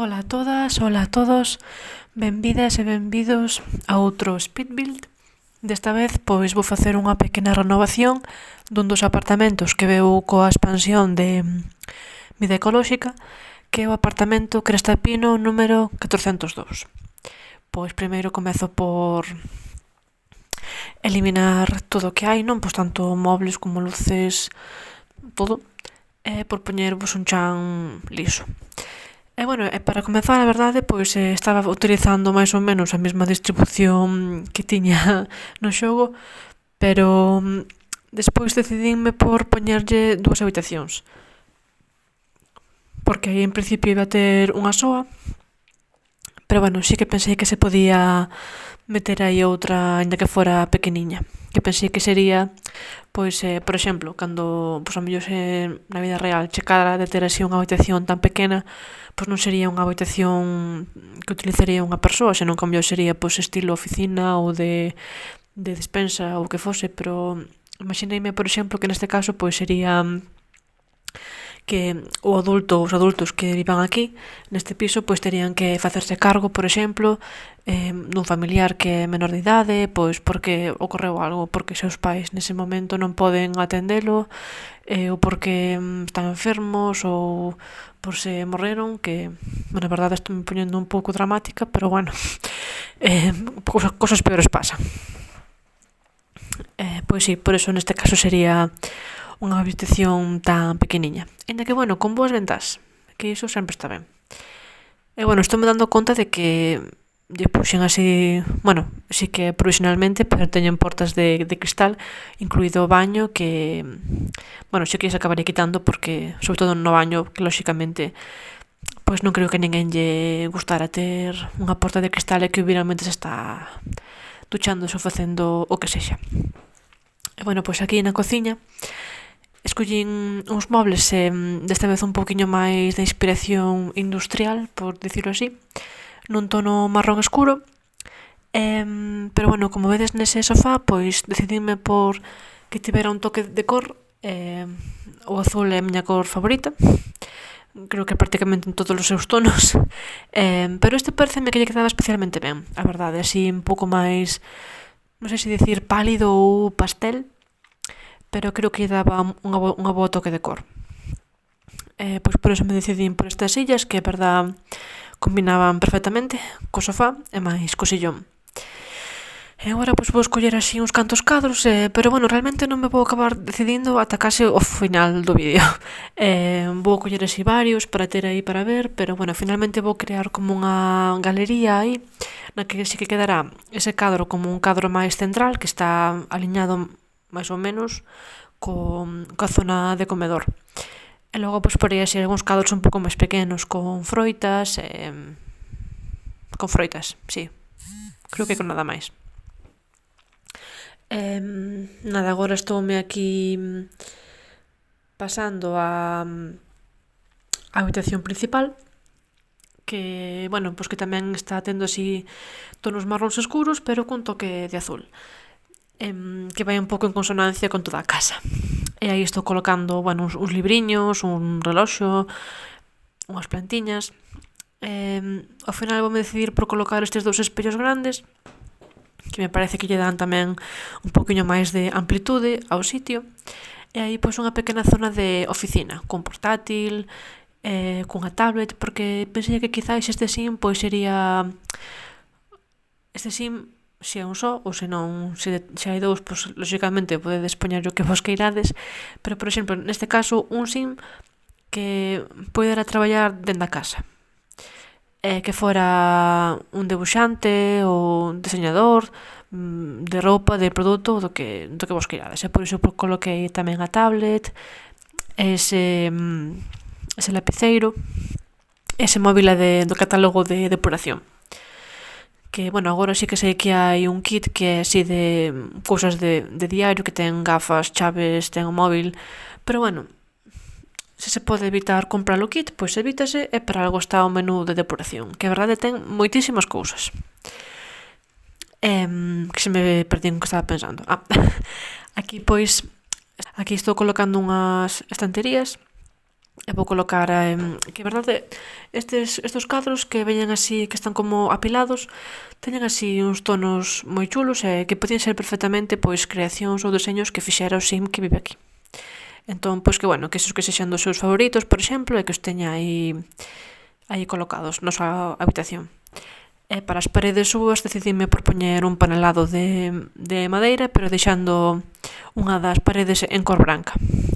Ola a todas, ola a todos, benvidas e benvidos a outro Speed Build. Desta vez, pois, vou facer unha pequena renovación dun dos apartamentos que veu coa expansión de Vida Ecolóxica, que é o apartamento Cresta Pino número 402. Pois primeiro comezo por eliminar todo o que hai, non? Pois tanto mobles como luces, todo, e por poñervos un chan liso. E para comezar, a verdade, pois estaba utilizando máis ou menos a mesma distribución que tiña no xogo, pero despois decidinme por poñerlle dúas habitacións. Porque aí en principio iba a ter unha soa, pero sí que pensei que se podía meter aí outra, ainda que fora pequeniña. Que pensei que sería, pois, por exemplo, cando, pois, a mellor na vida real checara de ter así unha habitación tan pequena, pois non sería unha habitación que utilizaría unha persoa, senón que a mellor sería, pois, estilo oficina ou de despensa ou que fose, pero imagineime, por exemplo, que neste caso, pois, sería que os adultos que vivan aquí neste piso, pois terían que facerse cargo, por exemplo, dun familiar que é menor de idade, pois porque ocorreu algo, porque seus pais nese momento non poden atendelo, ou porque están enfermos, ou por se morreron, que, na verdade, estou me poñendo un pouco dramática, pero cosas peores pasan. Pois sí, por eso neste caso sería unha habitación tan pequeniña. Ainda que, con boas ventas, que iso sempre está ben. E, estou me dando conta de que lle puxen así, sí que provisionalmente, pero teñen portas de cristal, incluído o baño, que, sí que se acabaré quitando porque, sobre todo no baño, que lóxicamente, pois non creo que ninguén lle gustara ter unha porta de cristal e que viralmente se está duchándose ou facendo o que sexa. E, pois aquí na cociña escollín uns mobles desta vez un poquinho máis de inspiración industrial, por dicirlo así, nun tono marrón escuro, pero como vedes nese sofá, pois decidíme por que tivera un toque de cor, o azul é a miña cor favorita, creo que prácticamente en todos os seus tonos, pero este pareceme que lle quedaba especialmente ben, a verdade, así un pouco máis, non sei se dicir pálido ou pastel, pero creo que lle daba unha boa toque de cor. Pois por eso me decidín por estas sillas, que, a verdad, combinaban perfectamente co sofá e máis co sillón. E agora pois vou escoller así uns cantos cadros, pero realmente non me vou acabar decidindo ata case o final do vídeo. Vou coller así varios para ter aí para ver, pero finalmente vou crear como unha galería aí, na que sí que quedará ese cadro como un cadro máis central, que está aliñado máis ou menos coa zona de comedor. E logo pois porei así algúns cadros un pouco máis pequenos con froitas, sí. Creo que con nada máis. Agora estoume aquí pasando a habitación principal, que, pois que tamén está tendo así tonos marróns escuros, pero cun toque de azul, que vai un pouco en consonancia con toda a casa. E aí estou colocando, uns libriños, un reloxo, unhas plantiñas. Ao final voume decidir por colocar estes dous espellos grandes, que me parece que lle dan tamén un poquinho máis de amplitude ao sitio. E aí pois unha pequena zona de oficina, con portátil, cunha tablet, porque pensei que quizáis este sim pois sería... Este sim, se é un só, ou se non, se hai dous, pois lóxicamente podedes poñer o que vos queirades, pero, por exemplo, neste caso, un sim que poidera traballar dentro da casa, que fora un debuxante ou un diseñador de roupa, de produto, do que vos queirades. E por iso coloquei tamén a tablet, ese lapiceiro, ese móvil do catálogo de depuración. Que, agora sí que sei que hai un kit que é así de cousas de diario, que ten gafas, chaves, ten o móvil, pero se se pode evitar comprar o kit, pois evítase, e para algo está o menú de depuración, que a verdade ten moitísimas cousas. Que se me perdín o que estaba pensando. Aquí estou colocando unhas estanterías E vou colocar, que é verdade, estes cadros que veñen así, que están como apilados, teñen así uns tonos moi chulos e que podían ser perfectamente pois creacións ou deseños que fixera o Sim que vive aquí. Entón, pois que bueno, que esos que sexan dos seus favoritos, por exemplo, e que os teña aí colocados na súa habitación. E para as paredes súas decidime por poñer un panelado de madeira, pero deixando unha das paredes en cor branca.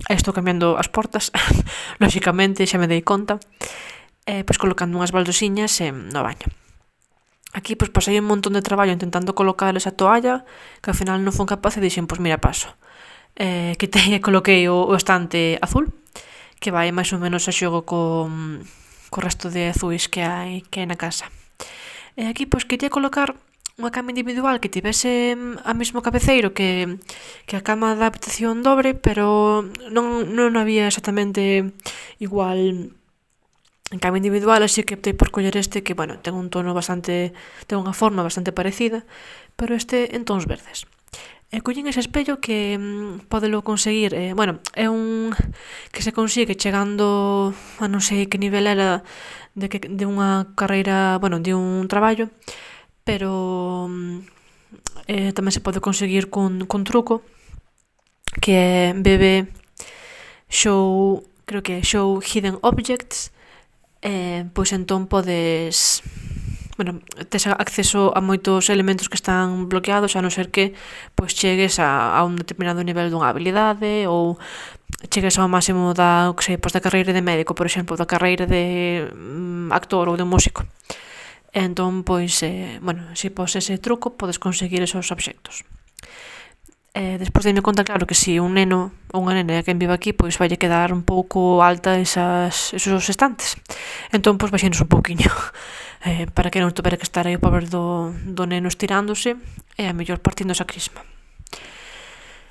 E estou cambiando as portas, lóxicamente, xa me dei conta, pois colocando unhas baldosiñas no baño. Aquí pois pasei un montón de traballo intentando colocar esa toalla, que ao final non fui capaz e dixen, pois mira, paso. Quitei e coloquei o estante azul, que vai máis ou menos a xogo co resto de azuis que hai na casa. E aquí, pois, quería colocar unha cama individual que tivese a mesmo cabeceiro que a cama da habitación dobre, pero non había exactamente igual en cama individual, así que optei por coller este que, bueno, ten unha forma bastante parecida, pero este en tons verdes. E collín ese espello que podelo conseguir, bueno, é un que se consigue chegando a non sei que nivel era de unha carreira, bueno, de un traballo, pero tamén se pode conseguir con truco, que é BB Show, creo que é Show Hidden Objects, pois entón podes, bueno, tes acceso a moitos elementos que están bloqueados, a non ser que pois chegues a un determinado nivel dunha habilidade ou chegues ao máximo da, que sei, pois da carreira de médico, por exemplo, da carreira de actor ou de músico. Entón, pois, bueno, se pos ese truco, podes conseguir esos obxectos. Despois deime conta, claro, que se un neno ou unha nena que vive aquí, pois vai quedar un pouco alta esos estantes. Entón, pois baixenos un pouquiño, para que non tuvera que estar aí o pobre do neno estirándose, e a mellor partindo esa crisma.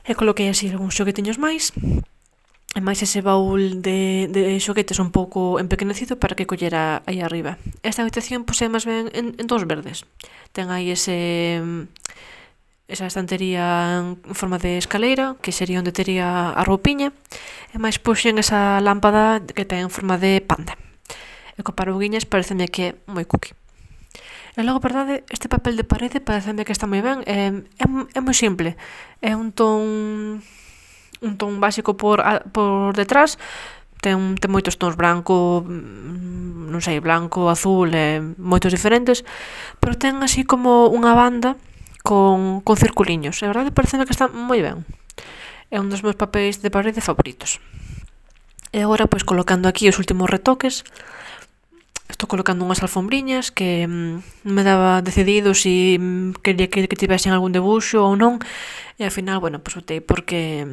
E coloquei así algúns xoguetiños máis, e máis ese baúl de xoguetes un pouco empequenecido para que collera aí arriba. Esta habitación pois é máis ben en tons verdes. Ten aí esa estantería en forma de escaleira, que sería onde tería a roupiña, e máis puxen esa lámpada que ten en forma de panda. E co parouguiñas pareceme que é moi cookie. E logo, verdade, este papel de parede pareceme que está moi ben, é moi simple. É un ton básico por detrás, ten moitos tons branco, non sei, blanco, azul, moitos diferentes, pero ten así como unha banda con circuliños. E verdade, pareceme que está moi ben. É un dos meus papéis de parede favoritos. E agora, pois, colocando aquí os últimos retoques, estou colocando unhas alfombriñas que me daba decidido se quería que tivesen algún debuxo ou non, e ao final, bueno, pois optei polo que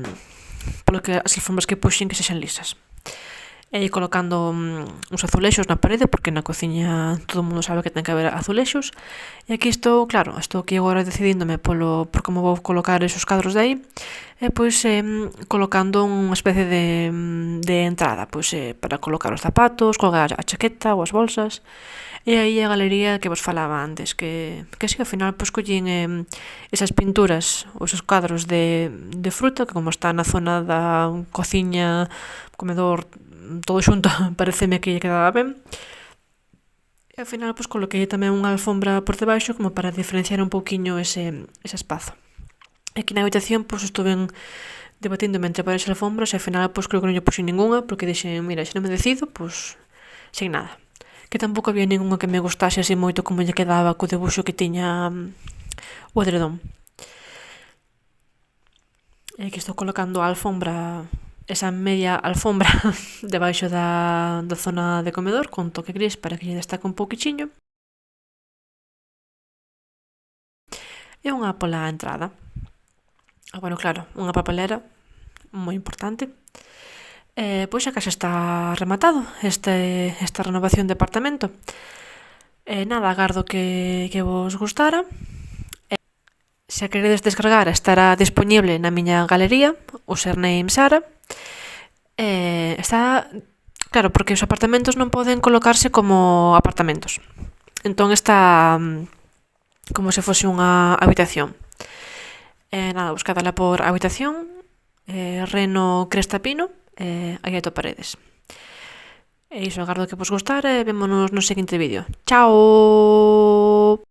as alfombras que puxen que sexan lisas. E colocando uns azulexos na parede, porque na cociña todo o mundo sabe que ten que haber azulexos, e aquí estou aquí agora decidíndome por como vou colocar esos cadros de aí, e pois colocando unha especie de entrada, pois para colocar os zapatos, colgar a chaqueta ou as bolsas, e aí a galería que vos falaba antes, que si ao final pois collín esas pinturas, ou esos cadros de fruta, que como está na zona da cociña, comedor, todo xunto, pareceme que lle quedaba ben. E ao final, pois, coloquei tamén unha alfombra por debaixo como para diferenciar un pouquiño ese espazo. E aquí na habitación, pois, estuve debatíndome entre varias alfombras e ao final, pois, creo que non lle puxen ninguna porque dixen, mira, se non me decido, pois, sen nada. Que tampouco había ninguna que me gustase así moito como lle quedaba co debuxo que tiña o edredón. E aquí estou colocando a alfombra, esa media alfombra debaixo da zona de comedor con toque gris para que lle destaque un pouquichiño, e unha pola entrada. Bueno, claro, unha papelera moi importante. Pois a casa está rematado, esta renovación de apartamento. Nada, agardo que vos gustara. Se a queredes descargar, estará disponible na miña galería, o surname Sara. Está, claro, porque os apartamentos non poden colocarse como apartamentos. Entón está como se fose unha habitación. Nada, buscadala por habitación, Reno Cresta Pino, aí ato Paredes. E iso, agardo que vos gustare e vémonos no seguinte vídeo. Chao!